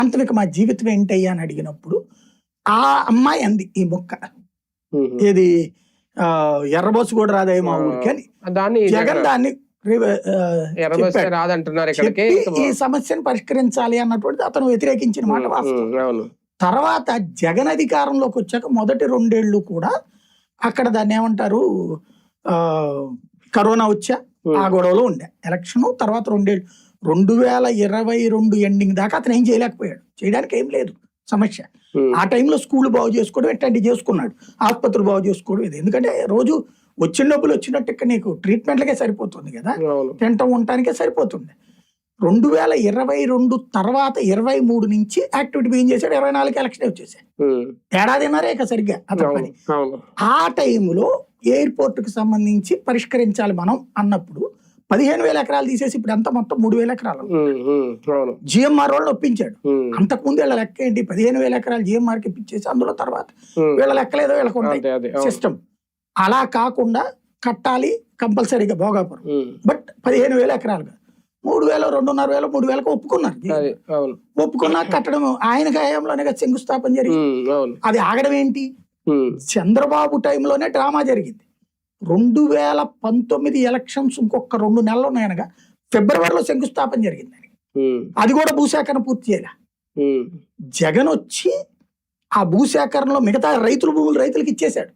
అంతనికి మా జీవితం ఏంటయ్యా అని అడిగినప్పుడు ఆ అమ్మాయి అంది ఈ మొక్క ఏది ఎర్రబోసు కూడా రాదయ్య మా ఊరికి అని జగన్ దాన్ని ఈ సమస్యను పరిష్కరించాలి అన్నటువంటి అతను వ్యతిరేకించిన మాట వాస్తవం. తర్వాత జగన్ అధికారంలోకి వచ్చాక మొదటి 2 ఏళ్ళు కూడా అక్కడ దాన్ని ఏమంటారు కరోనా వచ్చా ఆ గొడవలో ఉండే ఎలక్షన్. తర్వాత 2 ఏళ్ళు 2022 ఎండింగ్ దాకా అతను ఏం చేయలేకపోయాడు. చేయడానికి ఏం లేదు సమస్య. ఆ టైంలో స్కూల్ బాగు చేసుకోవడం ఎట్లాంటివి చేసుకున్నాడు, ఆసుపత్రులు బాగు చేసుకోవడం ఇది. ఎందుకంటే రోజు వచ్చిన డబ్బులు వచ్చినట్టు ఇక్కడ నీకు ట్రీట్మెంట్లకే సరిపోతుంది కదా, తింటం ఉండటానికే సరిపోతుంది. 2022 తర్వాత 23 నుంచి యాక్టివిటీ బిగిన్ చేశాడు. 24 ఎలక్షన్ వచ్చేసాయి. ఏడాదిన్నరే ఇక సరిగ్గా అతని పని. ఆ టైంలో ఎయిర్పోర్ట్ కి సంబంధించి పరిష్కరించాలి మనం అన్నప్పుడు 15,000 ఎకరాలు తీసేసి ఇప్పుడు ఎంత మొత్తం 3,000 ఎకరాలు జిఎంఆర్ వాళ్ళు ఒప్పించాడు. అంతకుముందు వీళ్ళ లెక్క ఏంటి, 15,000 ఎకరాలు జిఎంఆర్కి ఇప్పించేసి అందులో తర్వాత వీళ్ళ లెక్కలేదో వీళ్ళకు ఉంటాయి సిస్టమ్. అలా కాకుండా కట్టాలి కంపల్సరీగా భోగాపురం. బట్ 15,000 ఎకరాలుగా 3,000, 2,500, 3,000 ఒప్పుకున్నారు. ఒప్పుకున్నా కట్టడం ఆయన హయాంలోనే శంకుస్థాపన జరిగింది. అది ఆగడం ఏంటి, చంద్రబాబు టైంలోనే డ్రామా జరిగింది. 2019 ఎలక్షన్స్ ఇంకొక 2 నెలలు ఉన్నాయనగా ఫిబ్రవరిలో శంకుస్థాపన జరిగింది. అది కూడా భూసేకరణ పూర్తి చేయాలి. జగన్ వచ్చి ఆ భూసేకరణలో మిగతా భూములు రైతులకు ఇచ్చేశాడు.